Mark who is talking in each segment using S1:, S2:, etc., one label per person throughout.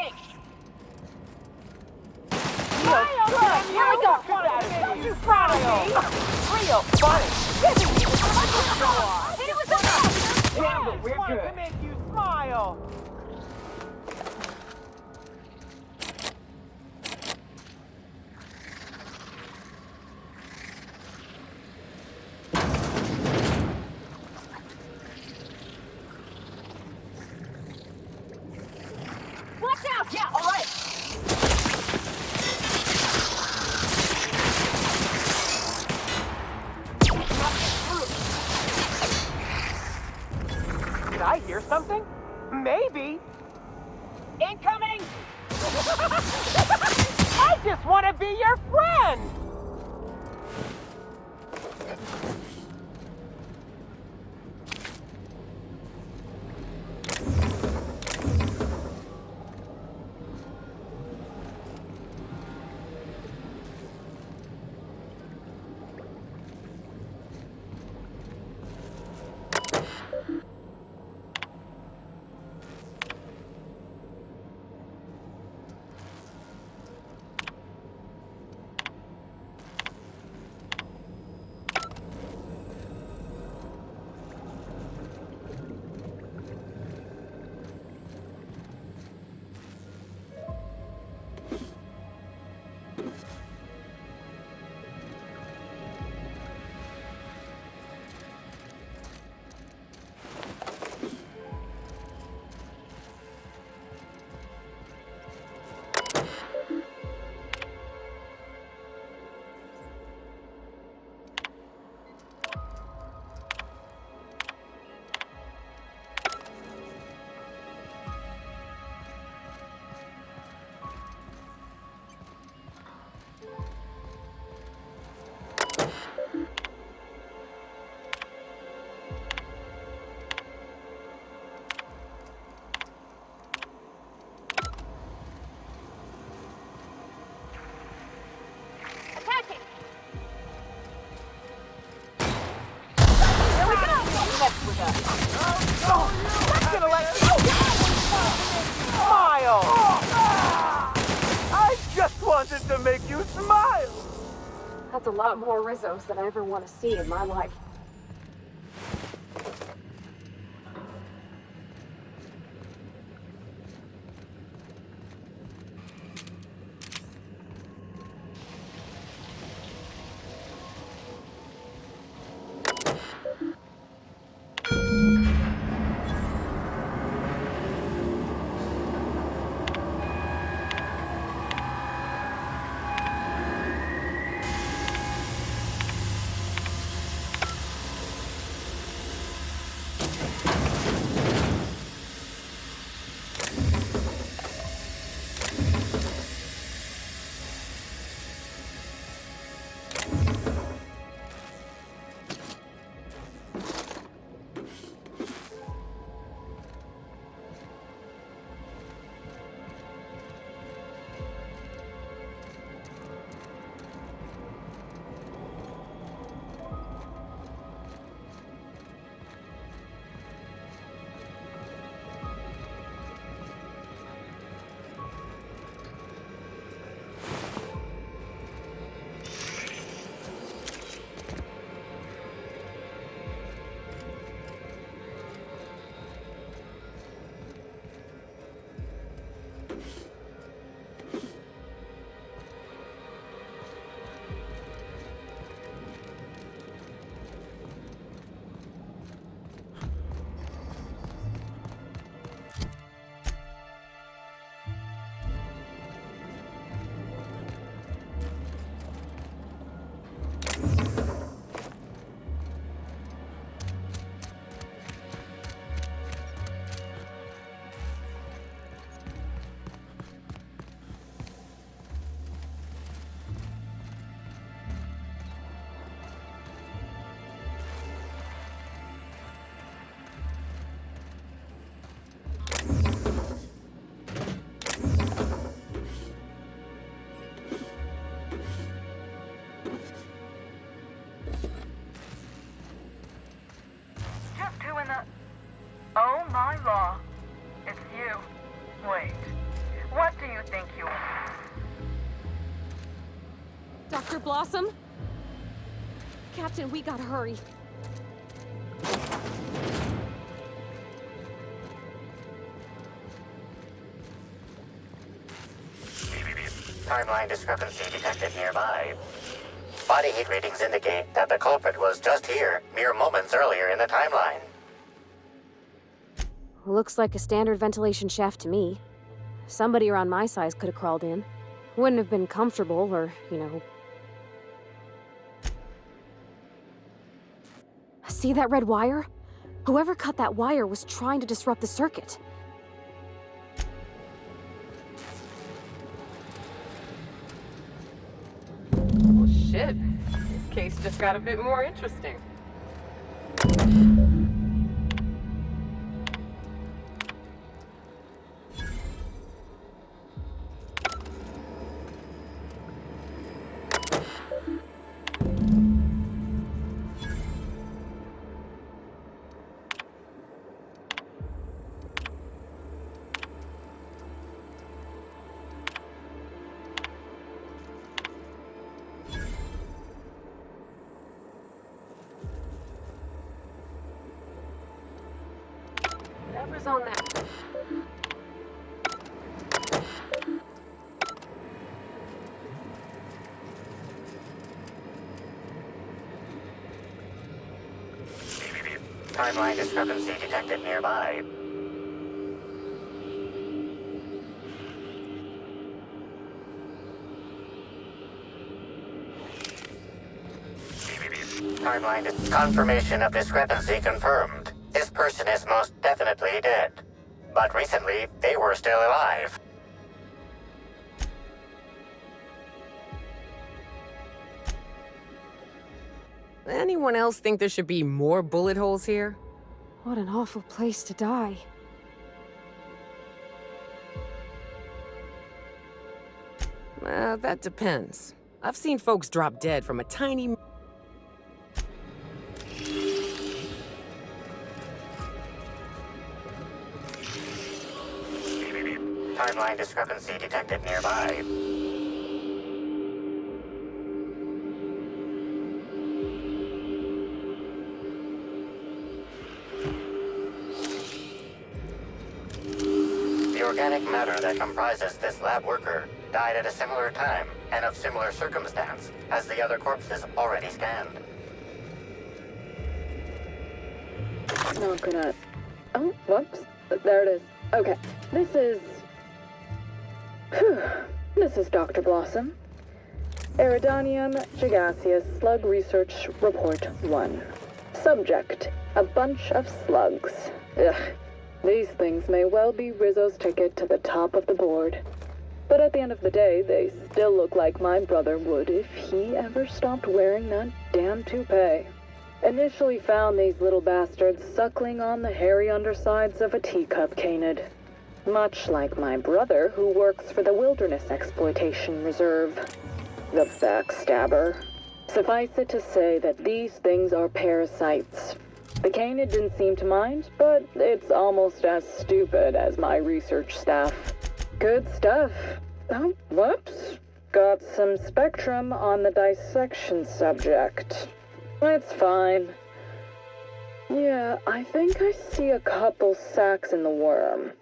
S1: Attacking!
S2: Smile!
S1: Good! Here we go!
S2: Don't you proud of me?
S1: Real funny!
S2: Hit it with the
S1: Damn, but we're
S2: wanted
S1: good.
S2: to make you smile.
S1: Watch out! Yeah, all right.
S2: Did I hear something? Maybe.
S1: Incoming!
S2: I just want to be your friend.
S1: Attacking!
S2: Here we go.
S1: Mess with us.
S2: I'm gonna let you smile. I just wanted to make you smile.
S3: That's a lot more Rizzos than I ever want to see in my life. Dr. Blossom? Captain, we gotta hurry.
S4: Timeline discrepancy detected nearby. Body heat readings indicate that the culprit was just here, mere moments earlier in the timeline.
S3: Looks like a standard ventilation shaft to me. Somebody around my size could have crawled in. Wouldn't have been comfortable or, See that red wire? Whoever cut that wire was trying to disrupt the circuit.
S5: Well, shit. This case just got a bit more interesting. Whatever's on that.
S4: Timeline discrepancy detected nearby. Confirmation of discrepancy confirmed. This person is most definitely dead. But recently, they were still alive.
S5: Anyone else think there should be more bullet holes here?
S3: What an awful place to die.
S5: That depends. I've seen folks drop dead from a tiny...
S4: Timeline discrepancy detected nearby. The organic matter that comprises this lab worker died at a similar time and of similar circumstance as the other corpses already scanned.
S6: Not gonna... Oh, whoops. There it is. Okay. This is Dr. Blossom. Eridanium gigaseous Slug Research Report 1. Subject: a bunch of slugs. Ugh. These things may well be Rizzo's ticket to the top of the board. But at the end of the day, they still look like my brother would if he ever stopped wearing that damn toupee. Initially found these little bastards suckling on the hairy undersides of a teacup canid. Much like my brother, who works for the Wilderness Exploitation Reserve. The backstabber. Suffice it to say that these things are parasites. The canid didn't seem to mind, but it's almost as stupid as my research staff. Good stuff. Oh, whoops. Got some spectrum on the dissection subject. It's fine. Yeah, I think I see a couple sacs in the worm.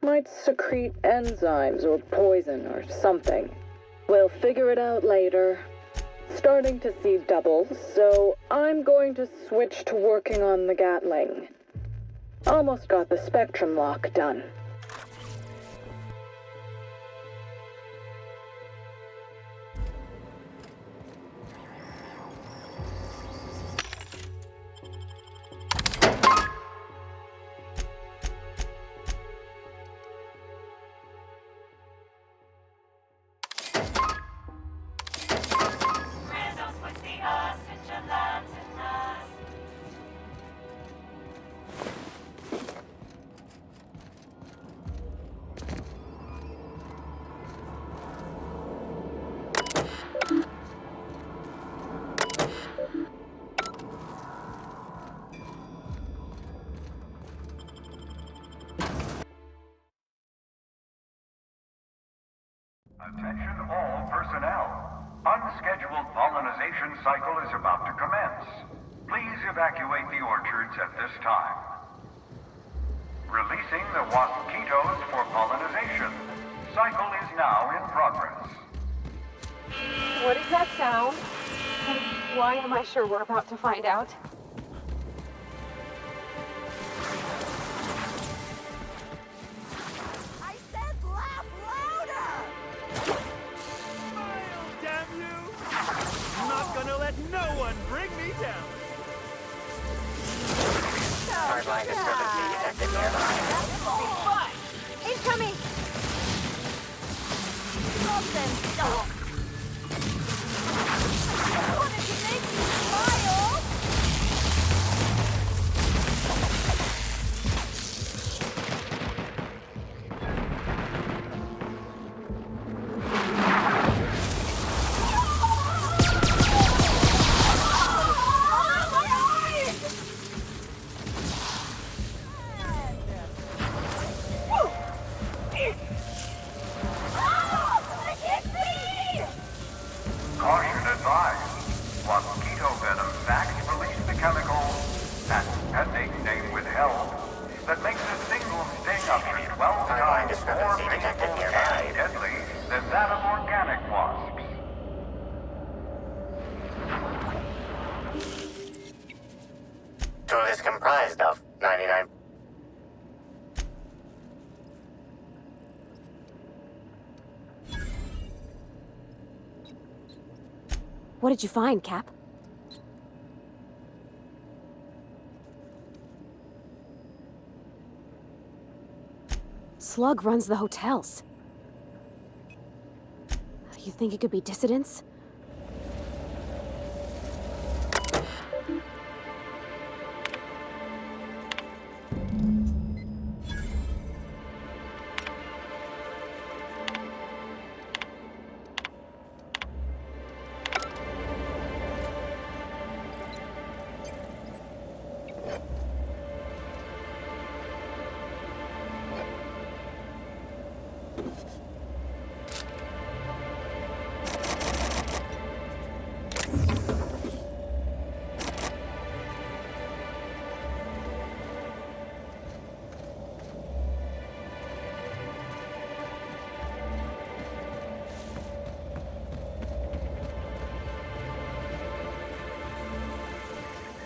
S6: Might secrete enzymes or poison or something. We'll figure it out later. Starting to see doubles, so I'm going to switch to working on the Gatling. Almost got the spectrum lock done.
S7: Attention all personnel. Unscheduled pollinization cycle is about to commence. Please evacuate the orchards at this time. Releasing the wasquitos for pollinization. Cycle is now in progress.
S3: What does that sound? And why am I sure we're about to find out?
S1: I said laugh louder!
S2: Damn you! I'm not gonna let no one bring me down.
S4: Timeline discrepancy detected nearby.
S1: This will be fun! Incoming! Something. Oh. I wanted to make you smile!
S7: Caution advised. Mosquito venom facts release the chemical, that pending name withheld, that makes a single sting up to 12
S4: Timeline
S7: times more
S4: discrepancy
S7: painful
S4: detected nearby.
S7: and deadly than that of organic wasps.
S4: Tool is comprised of 99.
S3: What did you find, Cap? Slug runs the hotels. You think it could be dissidents?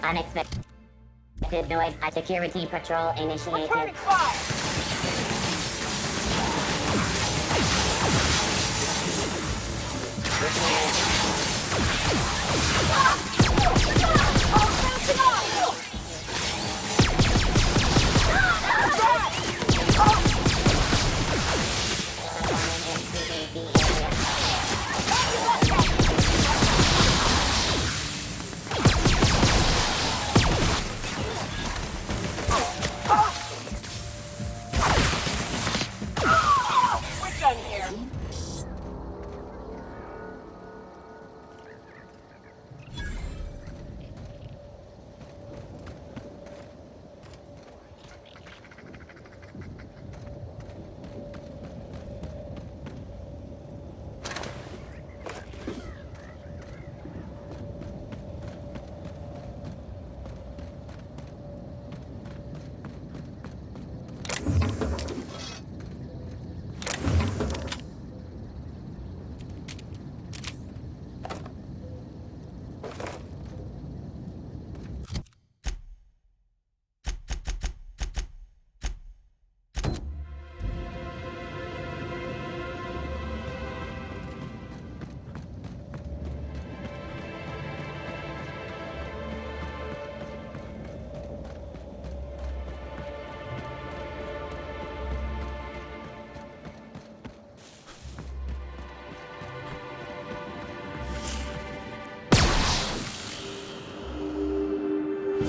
S8: Unexpected noise. A security patrol initiated.
S2: Returning fire! We're done here.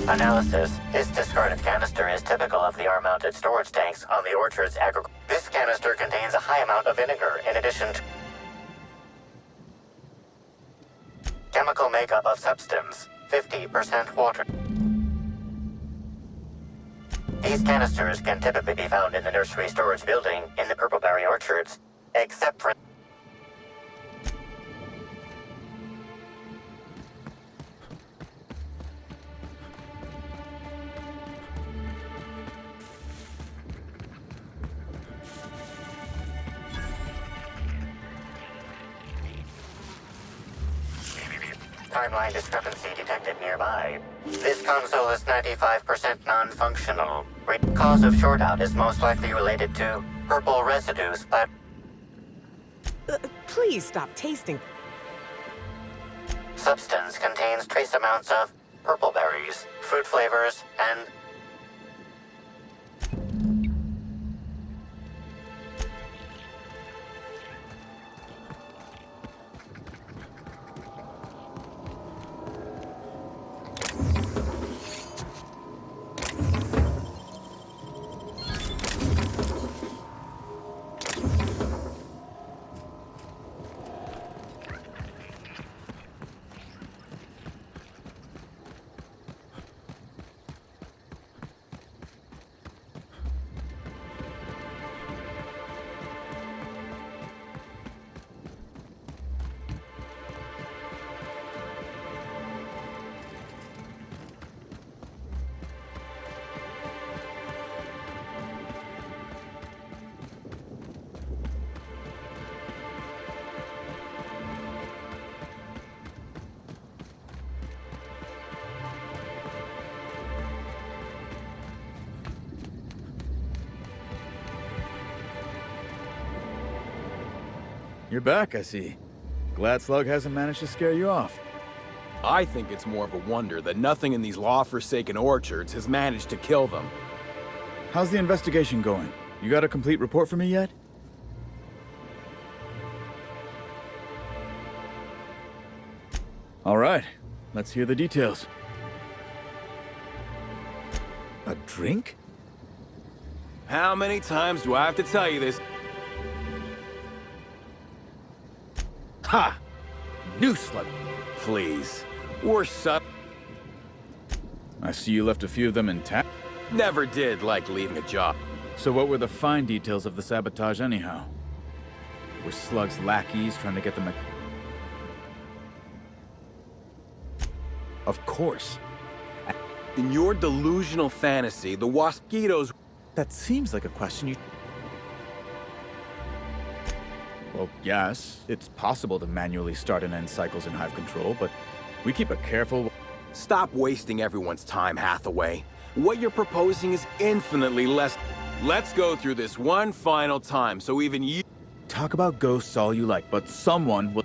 S4: Analysis. This discarded canister is typical of the R-mounted storage tanks on the orchard's This canister contains a high amount of vinegar in addition to chemical makeup of substance, 50% water. These canisters can typically be found in the nursery storage building in the Purpleberry orchards, except for timeline discrepancy detected nearby. This console is 95% non-functional. Cause of shortout is most likely related to purple residue splat.
S9: Please stop tasting.
S4: Substance contains trace amounts of purple berries, fruit flavors, and
S10: You're back, I see. Glad Slug hasn't managed to scare you off.
S11: I think it's more of a wonder that nothing in these law-forsaken orchards has managed to kill them.
S10: How's the investigation going? You got a complete report for me yet? All right, let's hear the details. A drink?
S11: How many times do I have to tell you this?
S10: Ha! New Slug.
S11: Please. We're
S10: I see you left a few of them intact.
S11: Never did like leaving a job.
S10: So what were the fine details of the sabotage anyhow? Were Slug's lackeys trying to get them Of course.
S11: In your delusional fantasy, the Waspitos...
S10: That seems like a question you... Well, yes, it's possible to manually start and end cycles in Hive Control, but we keep a careful...
S11: Stop wasting everyone's time, Hathaway. What you're proposing is infinitely less... Let's go through this one final time, so even you...
S10: Talk about ghosts all you like, but someone will...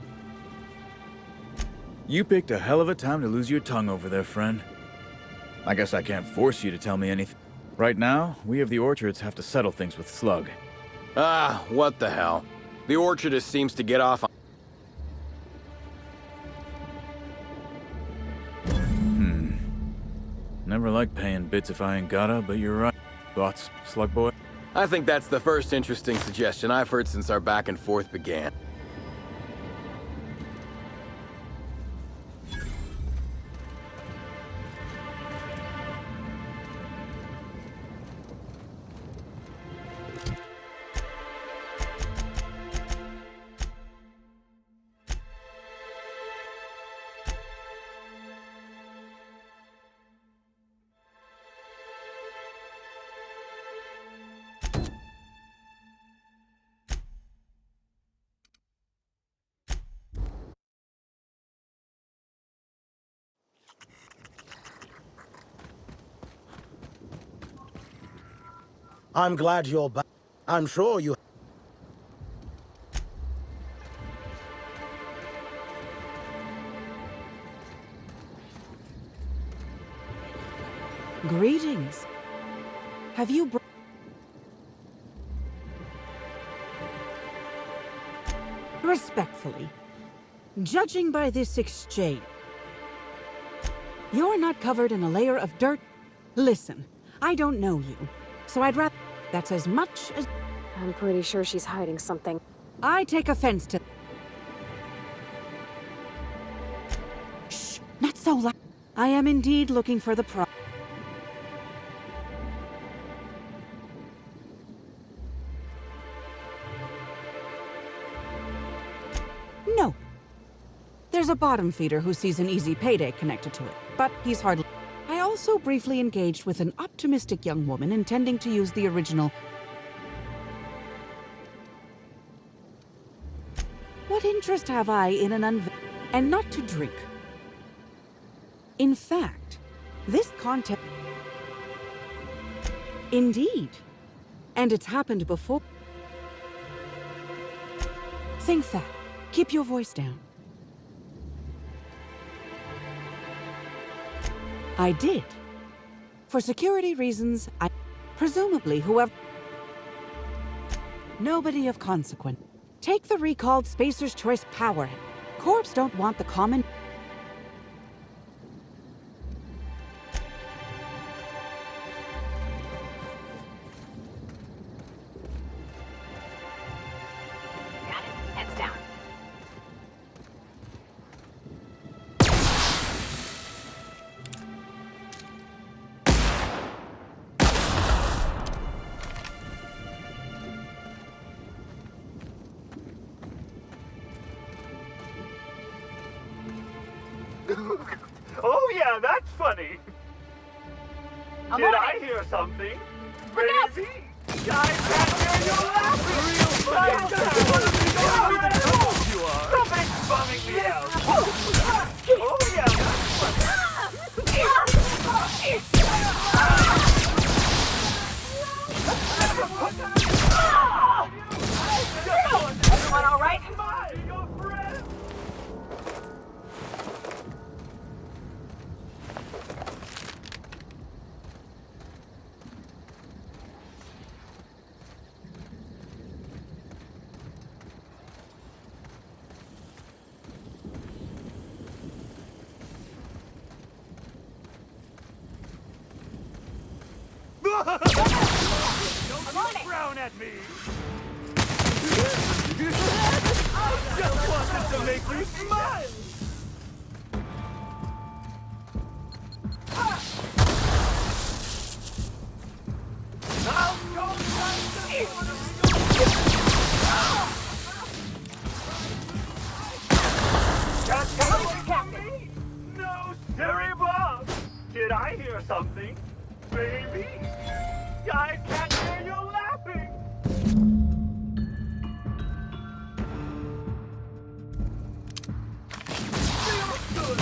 S10: You picked a hell of a time to lose your tongue over there, friend. I guess I can't force you to tell me anything. Right now, we of the Orchards have to settle things with Slug.
S11: Ah, what the hell. The Orchardist seems to get off on...
S10: Never like paying bits if I ain't gotta, but you're right. Thoughts, Slug Boy?
S11: I think that's the first interesting suggestion I've heard since our back and forth began.
S12: I'm glad you're back. I'm sure you...
S13: Greetings. Have you Respectfully, judging by this exchange, you're not covered in a layer of dirt. Listen, I don't know you, so I'd rather... That's as much as...
S3: I'm pretty sure she's hiding something.
S13: I take offense to... Shh, not so loud. I am indeed looking for the No. There's a bottom feeder who sees an easy payday connected to it, but he's hardly... I also briefly engaged with an optimistic young woman intending to use the original... What interest have I in an and not to drink? In fact, this content... Indeed. And it's happened before. Think fast. Keep your voice down. I did. For security reasons, presumably whoever... Nobody of consequence. Take the recalled Spacer's Choice power. Corps don't want the common...
S1: Got it. Heads down.
S2: Oh yeah, that's funny.
S1: I'm
S2: Did
S1: on
S2: I
S1: it.
S2: hear something?
S1: Look out.
S2: Crazy? I can't hear you laughing! Real funny! You are! Somebody's bumming me out! Oh yeah, that's
S1: Everyone all right?
S2: my your friend! Don't frown at me! I just wanted to make you smile! I'll go Captain! No, Siri Bob! Did I hear something? Baby? I can't hear you laughing! Feels good!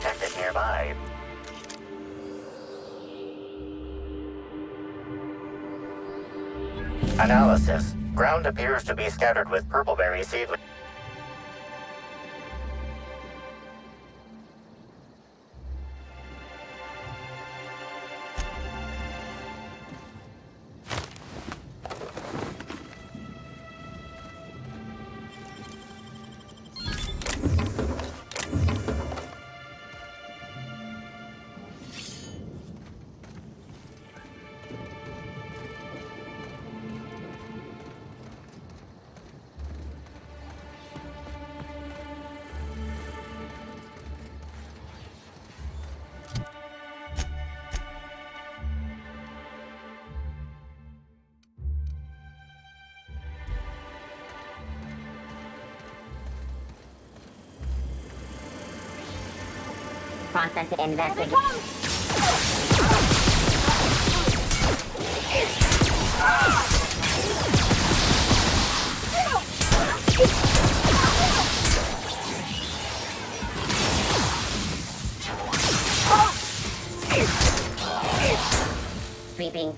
S4: detected nearby. Analysis. Ground appears to be scattered with purpleberry seedlings.
S8: process of investigation. Sweeping.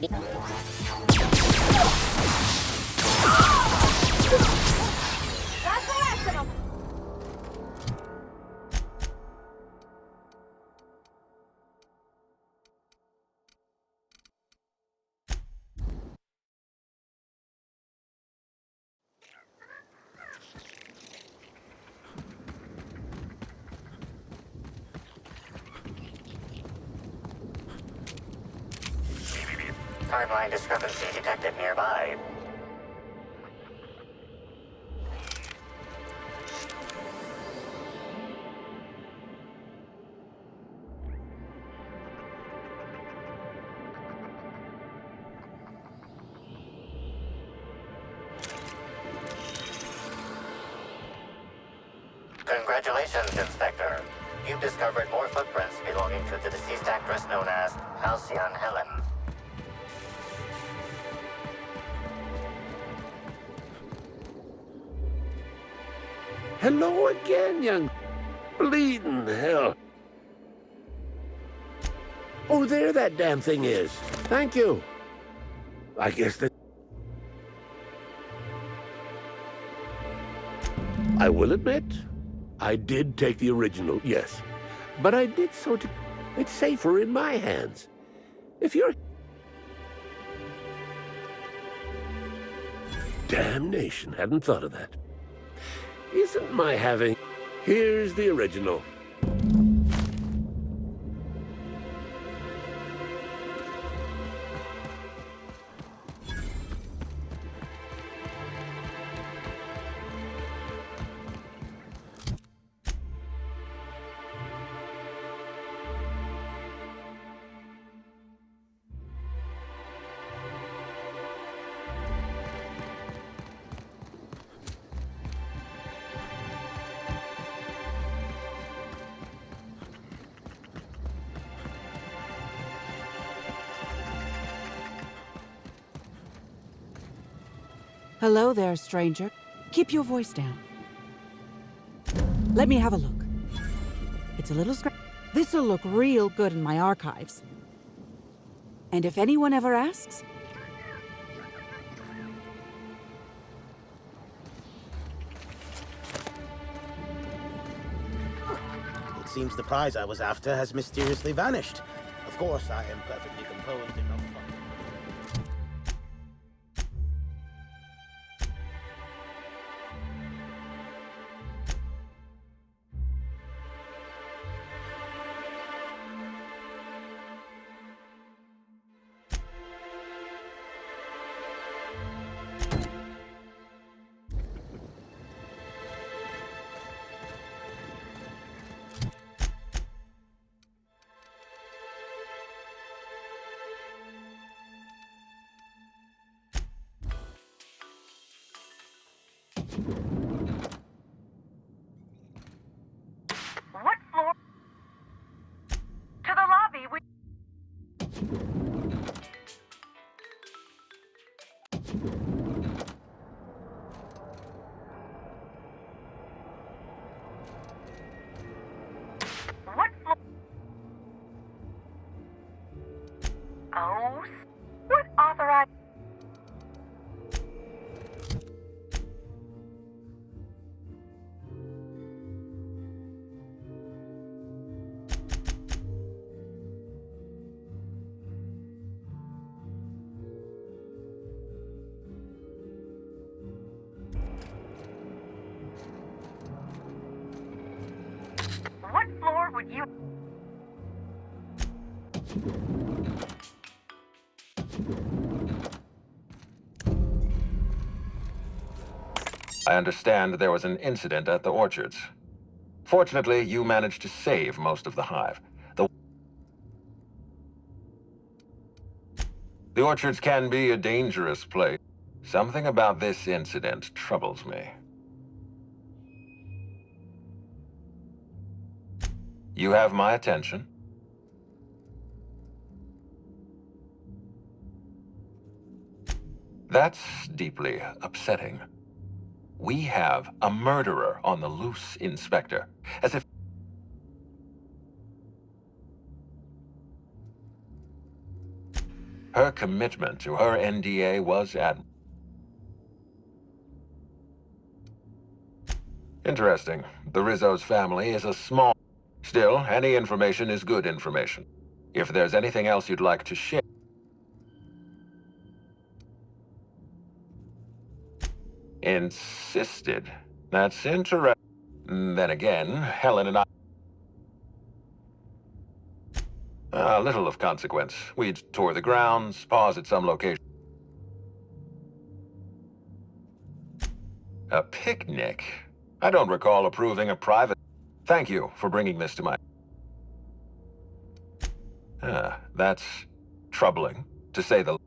S1: That's the last of them.
S4: Timeline discrepancy detected nearby. Congratulations, Inspector. You've discovered more footprints belonging to the deceased actress known as Halcyon Helen.
S9: Hello again, young... bleeding hell. Oh, there that damn thing is. Thank you. I guess that... I will admit, I did take the original, yes. But I did so to... It's safer in my hands. If you're... Damnation, hadn't thought of that. Isn't my having... Here's the original.
S13: Hello there, stranger. Keep your voice down. Let me have a look. It's a little This'll look real good in my archives. And if anyone ever asks...
S12: It seems the prize I was after has mysteriously vanished. Of course, I am perfectly composed enough.
S1: What floor? To the lobby. We... What floor? Oh, what authorized? What floor would you...
S14: I understand there was an incident at the orchards. Fortunately, you managed to save most of the hive. The orchards can be a dangerous place. Something about this incident troubles me. You have my attention. That's deeply upsetting. We have a murderer on the loose, Inspector. As if... Her commitment to her NDA was interesting. The Rizzo's family is a small... Still, any information is good information. If there's anything else you'd like to share... Insisted. That's interesting. Then again, Helen and I... A little of consequence. We'd tour the grounds, pause at some location. A picnic? I don't recall approving a private... Thank you for bringing this to my... That's troubling, to say the...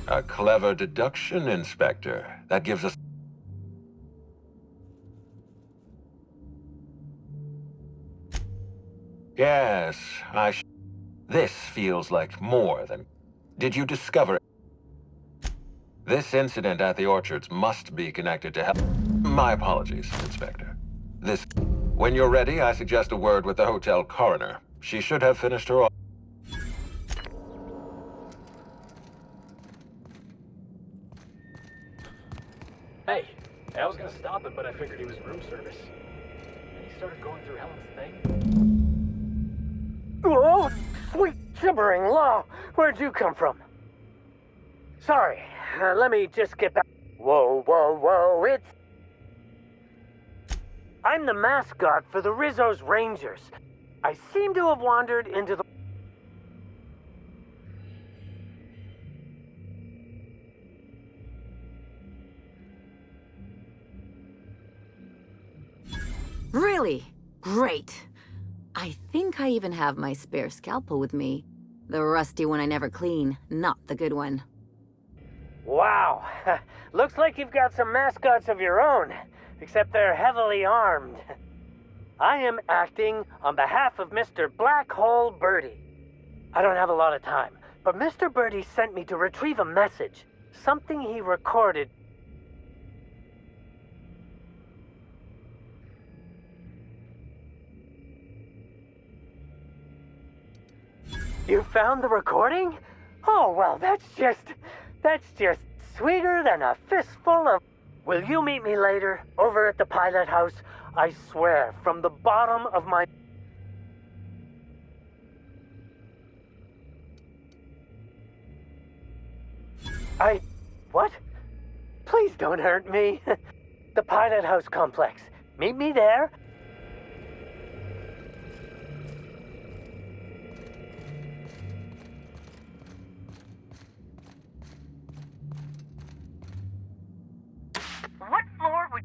S14: A clever deduction, Inspector. That gives us... Yes, This feels like more than... Did you discover... This incident at the Orchards must be connected to My apologies, Inspector. When you're ready, I suggest a word with the hotel coroner. She should have finished her...
S2: Hey, I was gonna stop him, but I figured he was room service. And he started going through Helen's thing.
S15: Oh, sweet gibbering law! Where'd you come from? Sorry, let me just get back. Whoa, it's... I'm the mascot for the Rizzo's Rangers. I seem to have wandered into the...
S16: Really? Great. I think I even have my spare scalpel with me. The rusty one I never clean, not the good one.
S15: Wow. Looks like you've got some mascots of your own, except they're heavily armed. I am acting on behalf of Mr. Black Hole Birdie. I don't have a lot of time, but Mr. Birdie sent me to retrieve a message, something he recorded. You found the recording? Oh, well, that's just sweeter than a fistful of... Will you meet me later, over at the pilot house? I swear, from the bottom of my... What? Please don't hurt me. The pilot house complex. Meet me there.
S1: What floor would...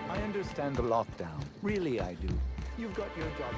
S17: I understand the lockdown. Really, I do. You've got your job.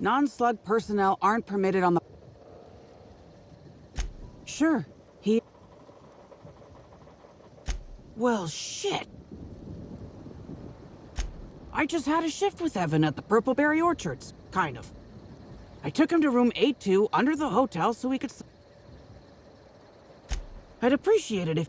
S13: Non-slug personnel aren't permitted on the... Sure, he... Well, shit. I just had a shift with Evan at the Purpleberry Orchards, kind of. I took him to room 82 under the hotel so he could... I'd appreciate it if...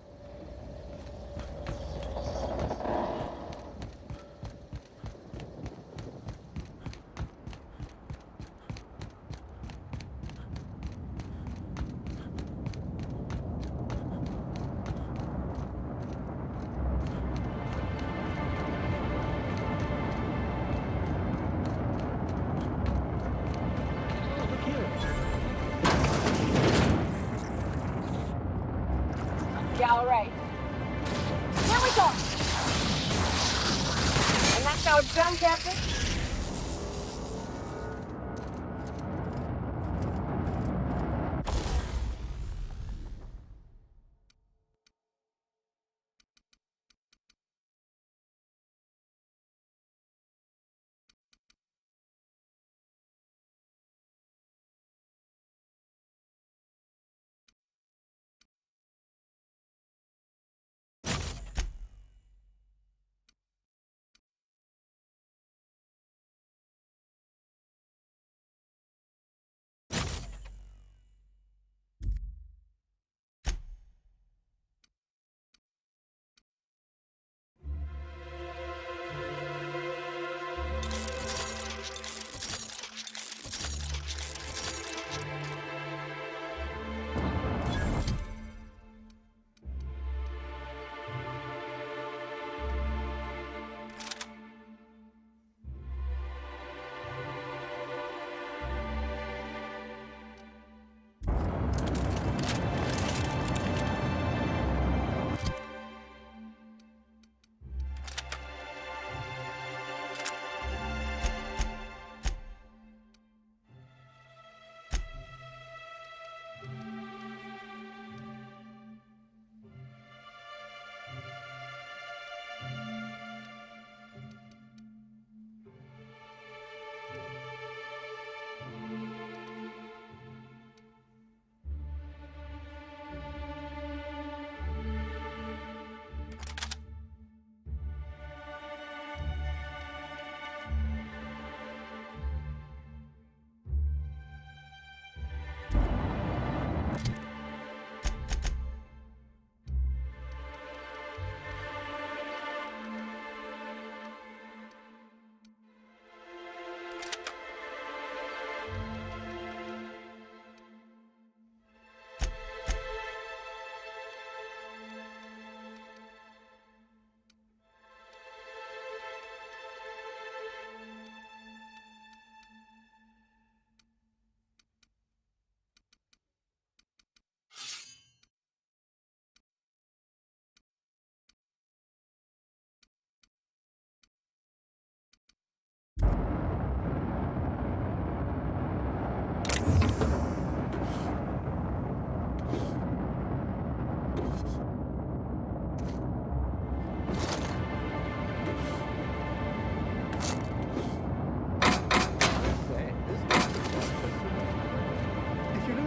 S1: Yeah, all right. Here we go. And that's how it's done, Captain?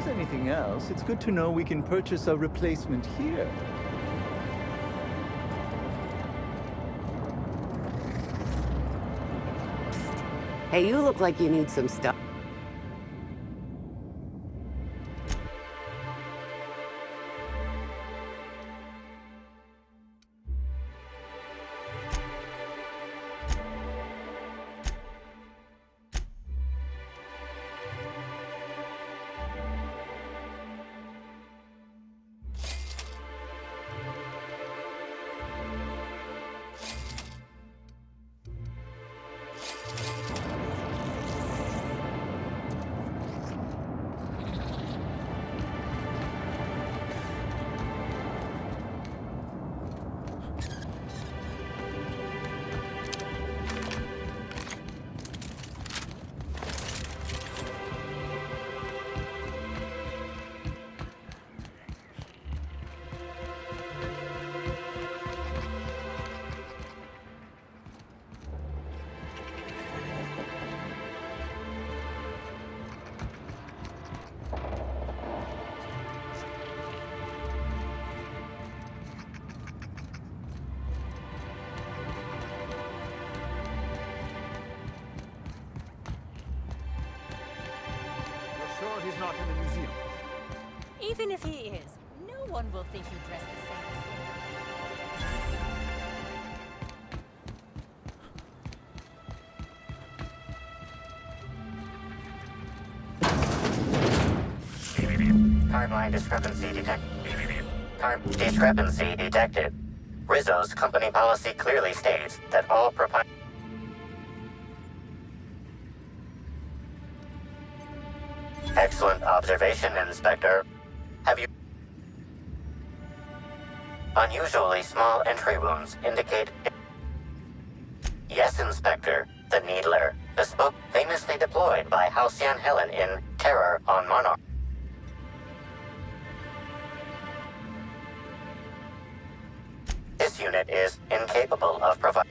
S17: Anything else, it's good to know we can purchase a replacement here.
S18: Hey, you look like you need some stuff.
S17: he's not in the museum.
S1: Even if he is, no one will think you dress the same
S4: Timeline discrepancy detected. Time discrepancy detected. Rizzo's company policy clearly states that all Excellent observation, Inspector. Have you... Unusually small entry wounds indicate... Yes, Inspector. The Needler. Bespoke, famously deployed by Halcyon Helen in Terror on Monarch. This unit is incapable of providing...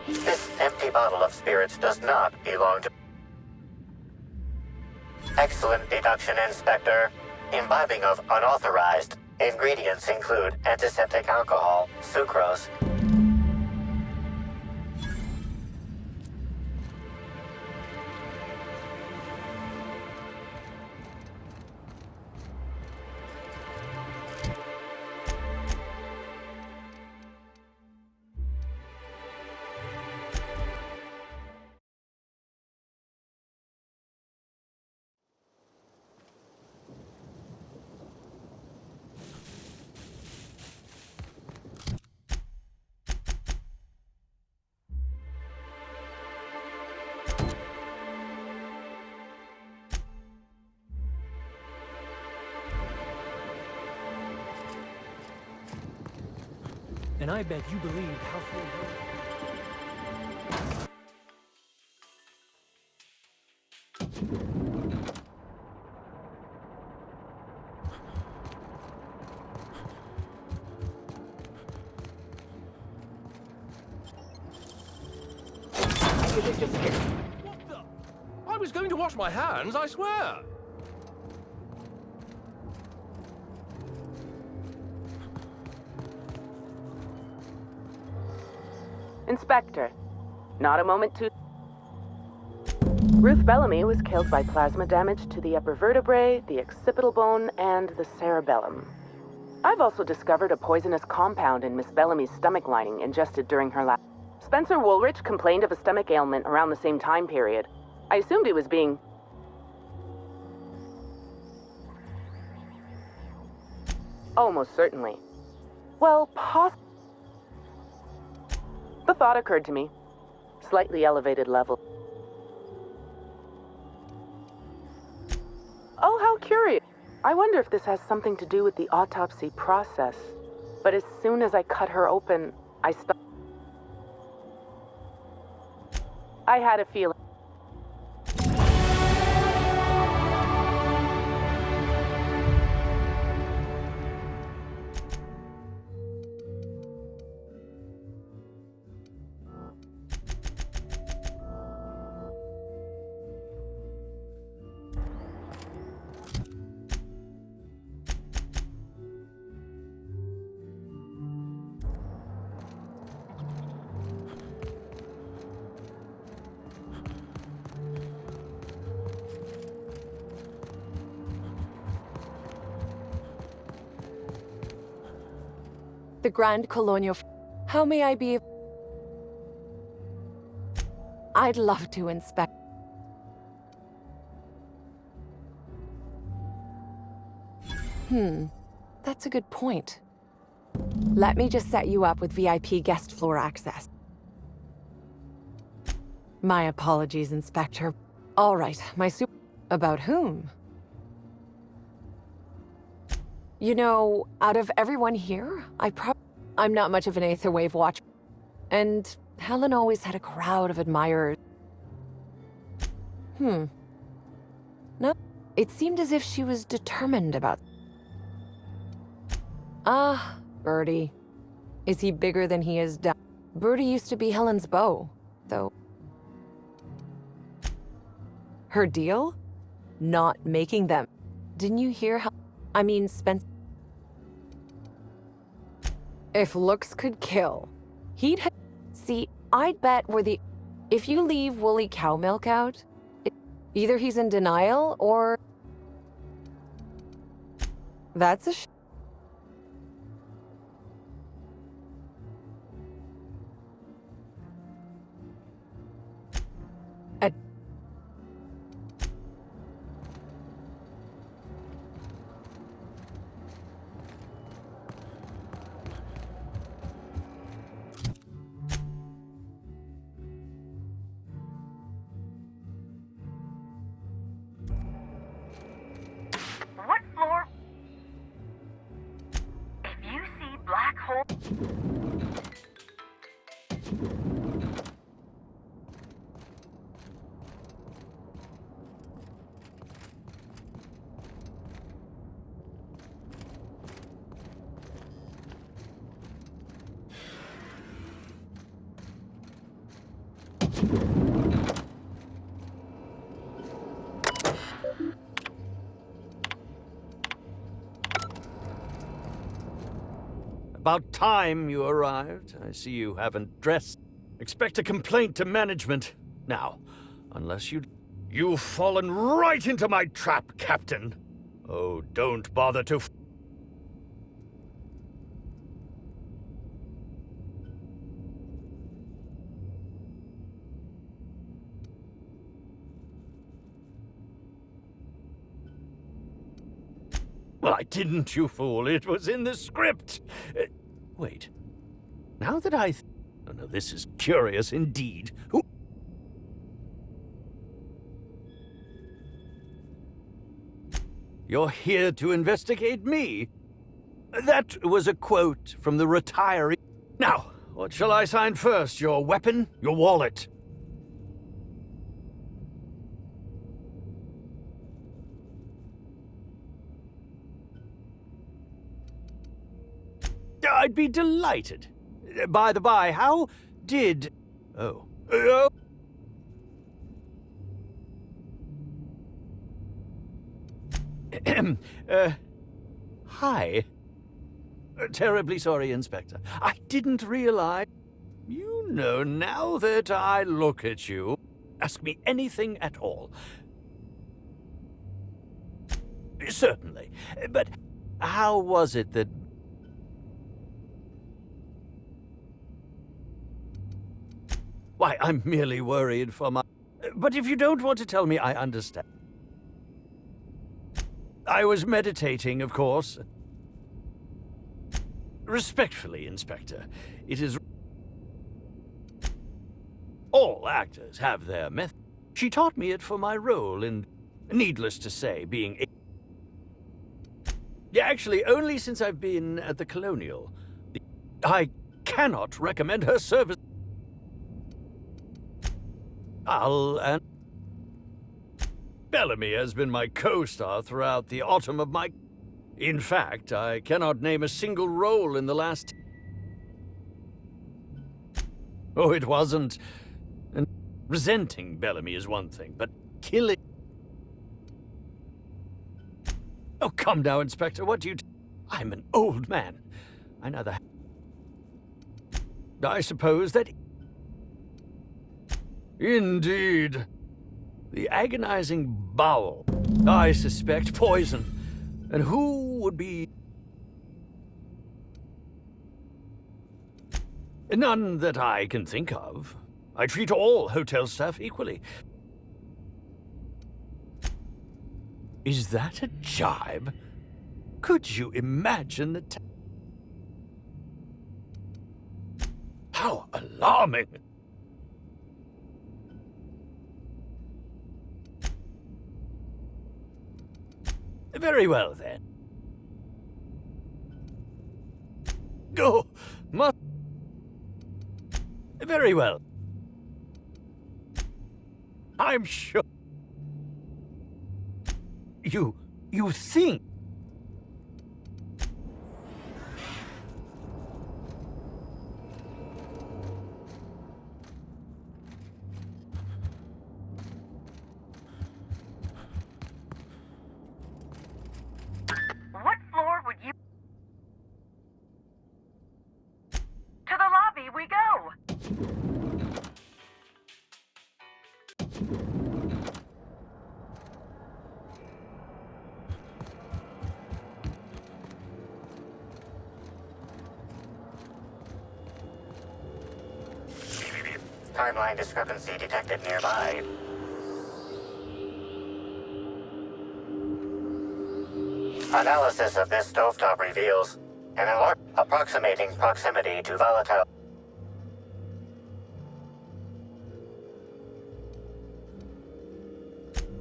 S4: This empty bottle of spirits does not belong to... Excellent deduction, Inspector. Imbibing of unauthorized ingredients include antiseptic alcohol, sucrose...
S19: And I bet you believed how full.
S20: What the? I was going to wash my hands, I swear.
S5: Inspector, not a moment too... Ruth Bellamy was killed by plasma damage to the upper vertebrae, the occipital bone, and the cerebellum. I've also discovered a poisonous compound in Miss Bellamy's stomach lining ingested during her last... Spencer Woolrich complained of a stomach ailment around the same time period. I assumed he was being... Oh, most certainly. Well, The thought occurred to me. Slightly elevated level. Oh, how curious. I wonder if this has something to do with the autopsy process. But as soon as I cut her open, I had a feeling.
S21: The Grand Colonial... How may I be... I'd love to inspect... That's a good point. Let me just set you up with VIP guest floor access. My apologies, Inspector. All right, my About whom? You know, out of everyone here, I'm not much of an Aetherwave watcher. And Helen always had a crowd of admirers. No, it seemed as if she was determined about... Ah, Birdie. Is he bigger than he is down? Birdie used to be Helen's beau, though. Her deal? Not making them. Didn't you hear how... I mean, Spence... If looks could kill, he'd... See, I'd bet we're the... If you leave woolly cow milk out, either he's in denial or... That's a
S6: What floor? If you see black hole...
S17: About time you arrived. I see you haven't dressed. Expect a complaint to management. Now, unless you've fallen right into my trap, Captain. Oh, don't bother to... Well, I didn't, you fool. It was in the script. Wait. Now that oh, no, this is curious indeed. Who... You're here to investigate me? That was a quote from the retiree. Now, what shall I sign first? Your weapon? Your wallet? I'd be delighted. By the by, how did... Oh. Hi. Terribly sorry, Inspector. I didn't realize... You know, now that I look at you, ask me anything at all. Certainly. But how was it that... Why, I'm merely worried for my... But if you don't want to tell me, I understand. I was meditating, of course. Respectfully, Inspector, it is... All actors have their method. She taught me it for my role in, needless to say, being... Yeah, actually, only since I've been at the Colonial. I cannot recommend her service. And Bellamy has been my co-star throughout the autumn of my... In fact, I cannot name a single role in the last... Oh, it wasn't... And resenting Bellamy is one thing, but killing... Oh, come now, Inspector, what do you... I'm an old man. I neither... I suppose that... Indeed. The agonizing bowel. I suspect poison. And who would be... None that I can think of. I treat all hotel staff equally. Is that a jibe? Could you imagine the... How alarming! Very well, then. go. Must. Very well. I'm sure. You think.
S6: What floor would you... To the lobby we go!
S4: Timeline discrepancy detected nearby. Analysis of this stovetop reveals an alarm approximating proximity to volatile.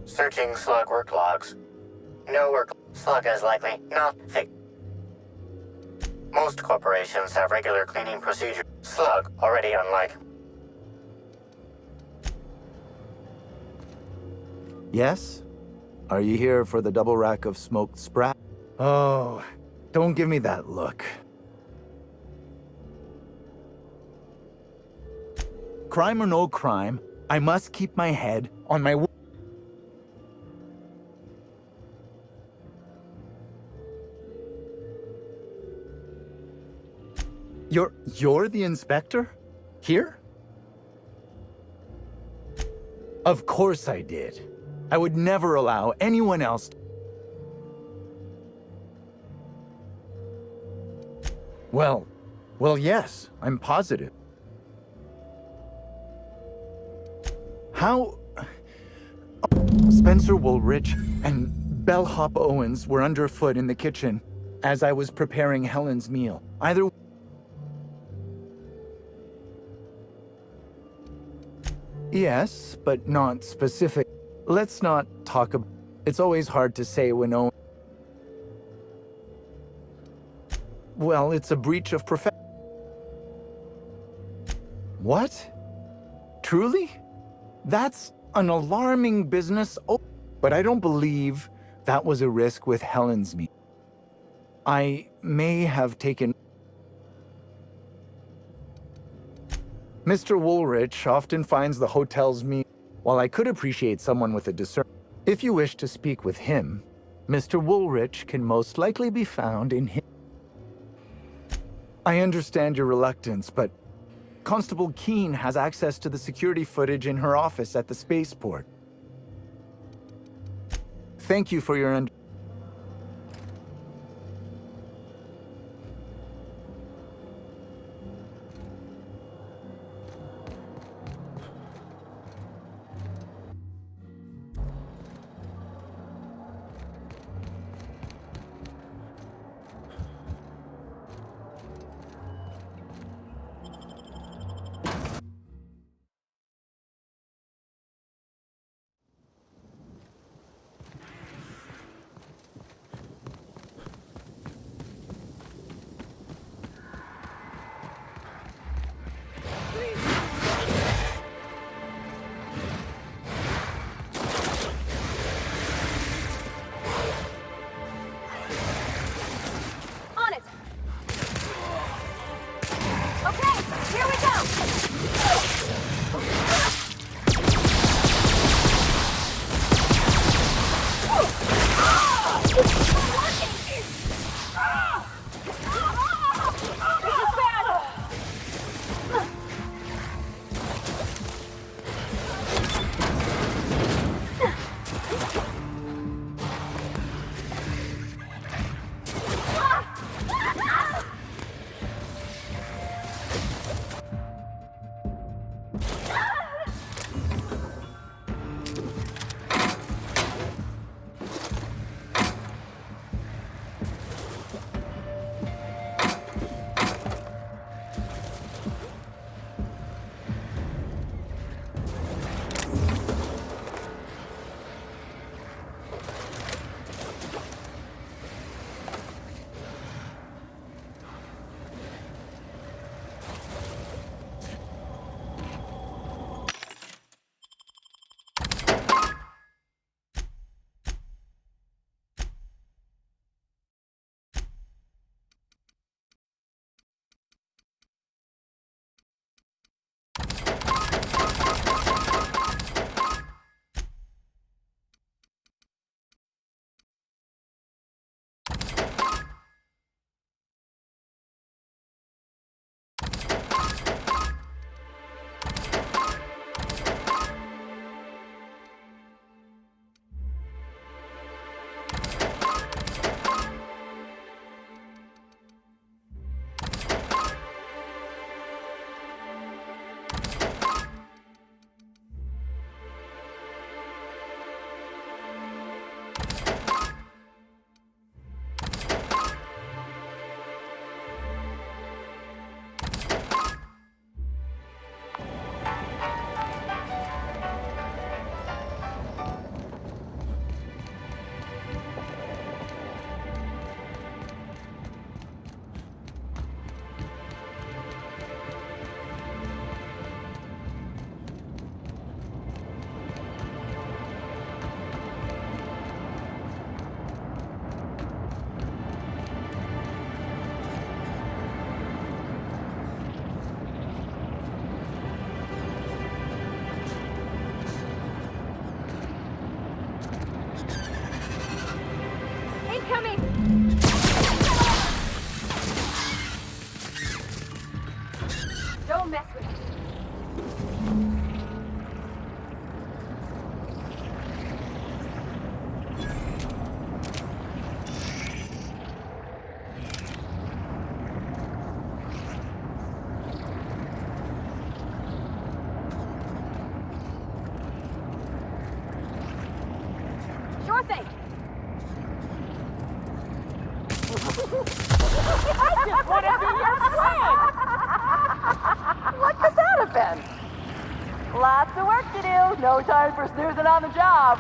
S4: Searching slug work logs. No work. Slug is likely not thick. Most corporations have regular cleaning procedures. Slug already unlike.
S7: Yes? Are you here for the double rack of smoked sprat? Oh, don't give me that look. Crime or no crime, I must keep my head on my... You're the inspector? Here? Of course I did. I would never allow anyone else. Well, yes, I'm positive. How... Spencer Woolrich and Bellhop Owens were underfoot in the kitchen as I was preparing Helen's meal. Either... Yes, but not specific. Let's not talk about... It's always hard to say when Owen... Well, it's a breach of profession. What? Truly? That's an alarming business. Oh, but I don't believe that was a risk with Helen's meal. I may have taken... Mr. Woolrich often finds the hotel's meal. While I could appreciate someone with a discernment, if you wish to speak with him, Mr. Woolrich can most likely be found in him. I understand your reluctance, but Constable Keene has access to the security footage in her office at the spaceport. Thank you for your
S6: Don't mess with us.
S5: Sure thing.
S6: I just want to be your friend!
S5: What could that have been? Lots of work to do. No time for snoozing on the job.